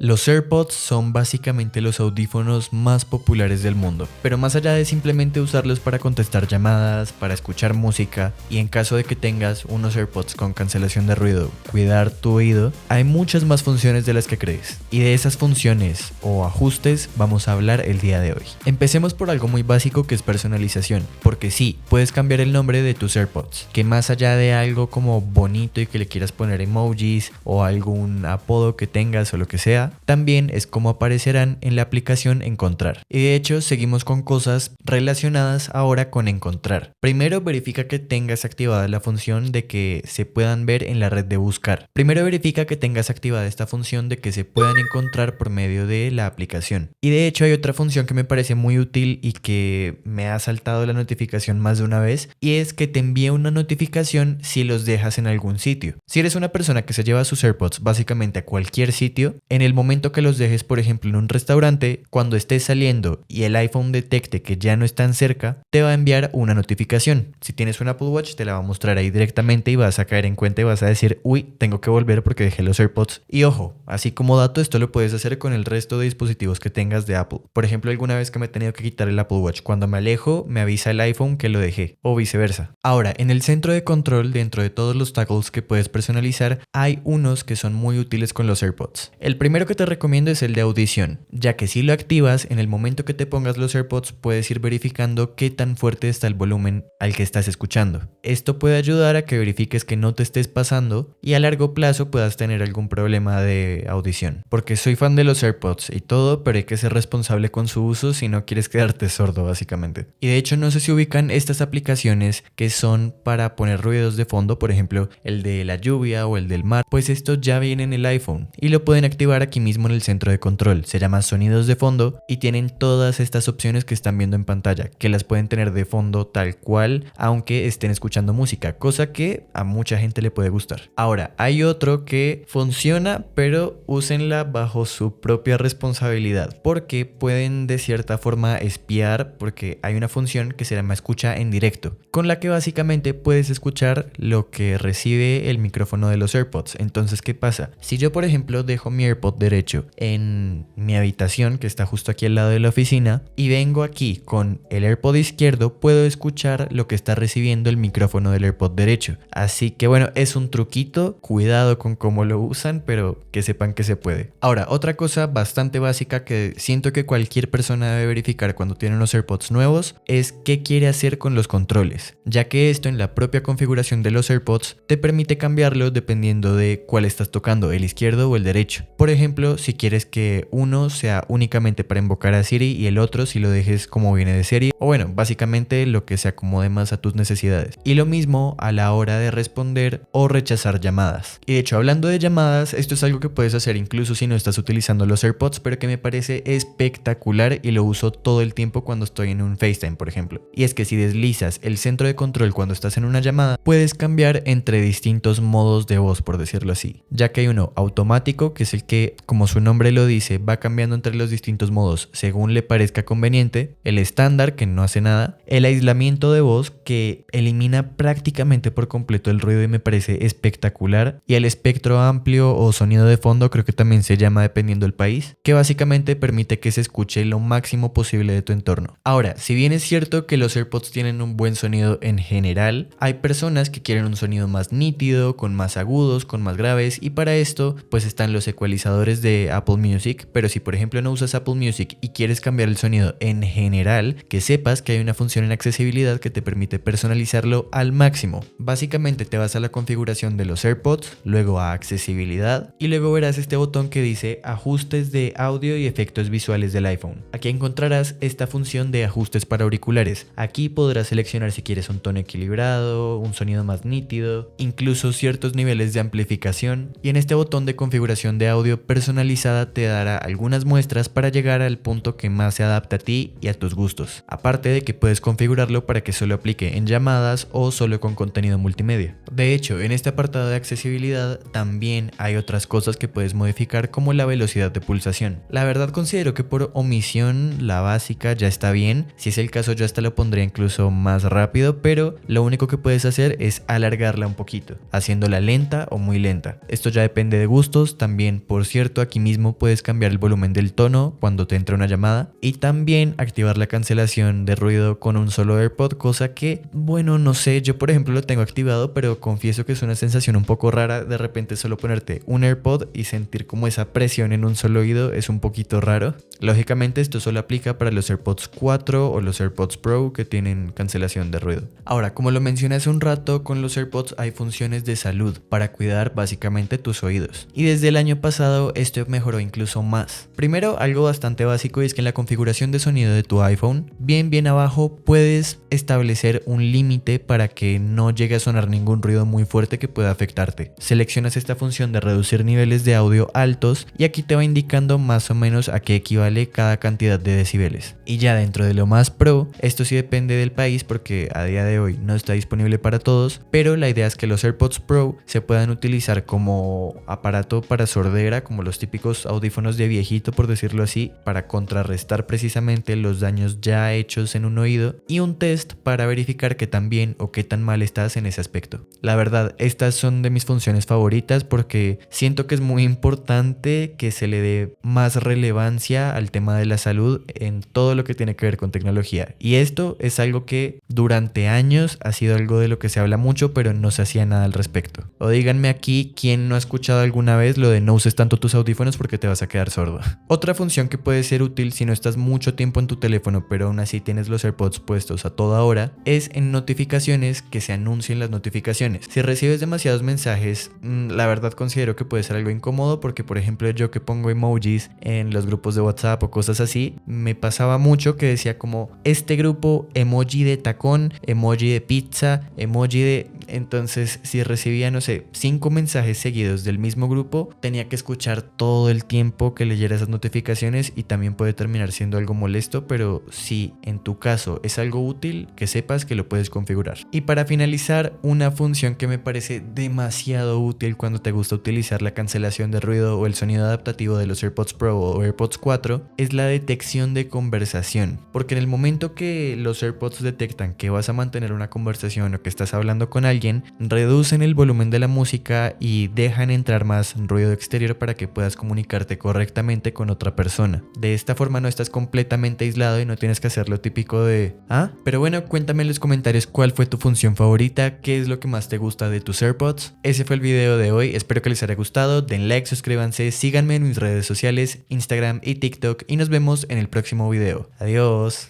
Los AirPods son básicamente los audífonos más populares del mundo, pero más allá de simplemente usarlos para contestar llamadas, para escuchar música y en caso de que tengas unos AirPods con cancelación de ruido, cuidar tu oído, hay muchas más funciones de las que crees. Y de esas funciones o ajustes vamos a hablar el día de hoy. Empecemos por algo muy básico que es personalización, porque sí, puedes cambiar el nombre de tus AirPods, que más allá de algo como bonito y que le quieras poner emojis o algún apodo que tengas o lo que sea, también es como aparecerán en la aplicación Encontrar. Y de hecho seguimos con cosas relacionadas ahora con Encontrar. Primero verifica que tengas activada la función de que se puedan ver en la red de buscar. Primero verifica que tengas activada esta función de que se puedan encontrar por medio de la aplicación. Y de hecho hay otra función que me parece muy útil y que me ha saltado la notificación más de una vez, y es que te envía una notificación si los dejas en algún sitio. Si eres una persona que se lleva sus AirPods básicamente a cualquier sitio, en el momento que los dejes, por ejemplo, en un restaurante, cuando estés saliendo y el iPhone detecte que ya no están cerca, te va a enviar una notificación. Si tienes un Apple Watch, te la va a mostrar ahí directamente y vas a caer en cuenta y vas a decir, uy, tengo que volver porque dejé los AirPods. Y ojo, así como dato, esto lo puedes hacer con el resto de dispositivos que tengas de Apple. Por ejemplo, alguna vez que me he tenido que quitar el Apple Watch, cuando me alejo, me avisa el iPhone que lo dejé, o viceversa. Ahora, en el centro de control, dentro de todos los toggles que puedes personalizar, hay unos que son muy útiles con los AirPods. El primero que te recomiendo es el de audición, ya que si lo activas, en el momento que te pongas los AirPods puedes ir verificando qué tan fuerte está el volumen al que estás escuchando. Esto puede ayudar a que verifiques que no te estés pasando y a largo plazo puedas tener algún problema de audición. Porque soy fan de los AirPods y todo, pero hay que ser responsable con su uso si no quieres quedarte sordo básicamente. Y de hecho no sé si ubican estas aplicaciones que son para poner ruidos de fondo, por ejemplo el de la lluvia o el del mar, pues esto ya viene en el iPhone y lo pueden activar aquí mismo en el centro de control. Se llama sonidos de fondo y tienen todas estas opciones que están viendo en pantalla, que las pueden tener de fondo tal cual aunque estén escuchando música, cosa que a mucha gente le puede gustar. Ahora, hay otro que funciona, pero úsenla bajo su propia responsabilidad, porque pueden de cierta forma espiar, porque hay una función que se llama escucha en directo, con la que básicamente puedes escuchar lo que recibe el micrófono de los AirPods. Entonces, ¿qué pasa? Si yo, por ejemplo, dejo mi AirPod derecho en mi habitación, que está justo aquí al lado de la oficina, y vengo aquí con el AirPod izquierdo, puedo escuchar lo que está recibiendo el micrófono del AirPod derecho. Así que bueno, es un truquito, cuidado con cómo lo usan, pero que sepan que se puede. Ahora, otra cosa bastante básica que siento que cualquier persona debe verificar cuando tiene unos AirPods nuevos es qué quiere hacer con los controles, ya que esto en la propia configuración de los AirPods te permite cambiarlo dependiendo de cuál estás tocando, el izquierdo o el derecho. Por ejemplo, si quieres que uno sea únicamente para invocar a Siri y el otro si lo dejes como viene de serie, o bueno, básicamente lo que se acomode más a tus necesidades. Y lo mismo a la hora de responder o rechazar llamadas. Y de hecho, hablando de llamadas, esto es algo que puedes hacer incluso si no estás utilizando los AirPods, pero que me parece espectacular y lo uso todo el tiempo cuando estoy en un FaceTime, por ejemplo. Y es que si deslizas el centro de control cuando estás en una llamada, puedes cambiar entre distintos modos de voz, por decirlo así, ya que hay uno automático, que es el que, como su nombre lo dice, va cambiando entre los distintos modos según le parezca conveniente, el estándar, que no hace nada, el aislamiento de voz, que elimina prácticamente por completo el ruido y me parece espectacular, y el espectro amplio o sonido de fondo, creo que también se llama dependiendo del país, que básicamente permite que se escuche lo máximo posible de tu entorno. Ahora, si bien es cierto que los AirPods tienen un buen sonido en general, hay personas que quieren un sonido más nítido, con más agudos, con más graves, y para esto pues están los ecualizadores de Apple Music. Pero si por ejemplo no usas Apple Music y quieres cambiar el sonido en general, que sepas que hay una función en accesibilidad que te permite personalizarlo al máximo. Básicamente te vas a la configuración de los AirPods, luego a accesibilidad y luego verás este botón que dice ajustes de audio y efectos visuales del iPhone. Aquí encontrarás esta función de ajustes para auriculares. Aquí podrás seleccionar si quieres un tono equilibrado, un sonido más nítido, incluso ciertos niveles de amplificación, y en este botón de configuración de audio personalizada te dará algunas muestras para llegar al punto que más se adapta a ti y a tus gustos. Aparte de que puedes configurarlo para que solo aplique en llamadas o solo con contenido multimedia. De hecho, en este apartado de accesibilidad también hay otras cosas que puedes modificar, como la velocidad de pulsación. La verdad considero que por omisión la básica ya está bien. Si es el caso yo hasta lo pondría incluso más rápido, pero lo único que puedes hacer es alargarla un poquito, haciéndola lenta o muy lenta. Esto ya depende de gustos. También, por cierto, cierto, aquí mismo puedes cambiar el volumen del tono cuando te entra una llamada y también activar la cancelación de ruido con un solo AirPod, cosa que, bueno, no sé, yo por ejemplo lo tengo activado, pero confieso que es una sensación un poco rara de repente solo ponerte un AirPod y sentir como esa presión en un solo oído es un poquito raro. Lógicamente esto solo aplica para los AirPods 4 o los AirPods Pro que tienen cancelación de ruido. Ahora, como lo mencioné hace un rato, con los AirPods hay funciones de salud para cuidar básicamente tus oídos. Y desde el año pasado esto mejoró incluso más. Primero, algo bastante básico, y es que en la configuración de sonido de tu iPhone, bien abajo puedes establecer un límite para que no llegue a sonar ningún ruido muy fuerte que pueda afectarte. Seleccionas esta función de reducir niveles de audio altos y aquí te va indicando más o menos a qué equivale cada cantidad de decibeles. Y ya dentro de lo más pro, esto sí depende del país porque a día de hoy no está disponible para todos, pero la idea es que los AirPods Pro se puedan utilizar como aparato para sordera, como los típicos audífonos de viejito, por decirlo así, para contrarrestar precisamente los daños ya hechos en un oído, y un test para verificar qué tan bien o qué tan mal estás en ese aspecto. La verdad, estas son de mis funciones favoritas porque siento que es muy importante que se le dé más relevancia al tema de la salud en todo lo que tiene que ver con tecnología, y esto es algo que durante años ha sido algo de lo que se habla mucho, pero no se hacía nada al respecto. O díganme aquí quién no ha escuchado alguna vez lo de no uses tanto tus audífonos porque te vas a quedar sordo. Otra función que puede ser útil si no estás mucho tiempo en tu teléfono pero aún así tienes los AirPods puestos a toda hora es en notificaciones que se anuncien las notificaciones. Si recibes demasiados mensajes, la verdad considero que puede ser algo incómodo porque, por ejemplo, yo que pongo emojis en los grupos de WhatsApp o cosas así, me pasaba mucho que decía como este grupo emoji de tacón, emoji de pizza, emoji de... Entonces, si recibía, no sé, 5 mensajes seguidos del mismo grupo, tenía que escuchar todo el tiempo que leyera esas notificaciones y también puede terminar siendo algo molesto, pero si en tu caso es algo útil, que sepas que lo puedes configurar. Y para finalizar, una función que me parece demasiado útil cuando te gusta utilizar la cancelación de ruido o el sonido adaptativo de los AirPods Pro o AirPods 4 es la detección de conversación, porque en el momento que los AirPods detectan que vas a mantener una conversación o que estás hablando con alguien, reducen el volumen de la música y dejan entrar más ruido exterior para que puedas comunicarte correctamente con otra persona. De esta forma no estás completamente aislado y no tienes que hacer lo típico de pero bueno, cuéntame en los comentarios cuál fue tu función favorita, qué es lo que más te gusta de tus AirPods. Ese fue el video de hoy, espero que les haya gustado, den like, suscríbanse, síganme en mis redes sociales, Instagram y TikTok, y nos vemos en el próximo video. Adiós.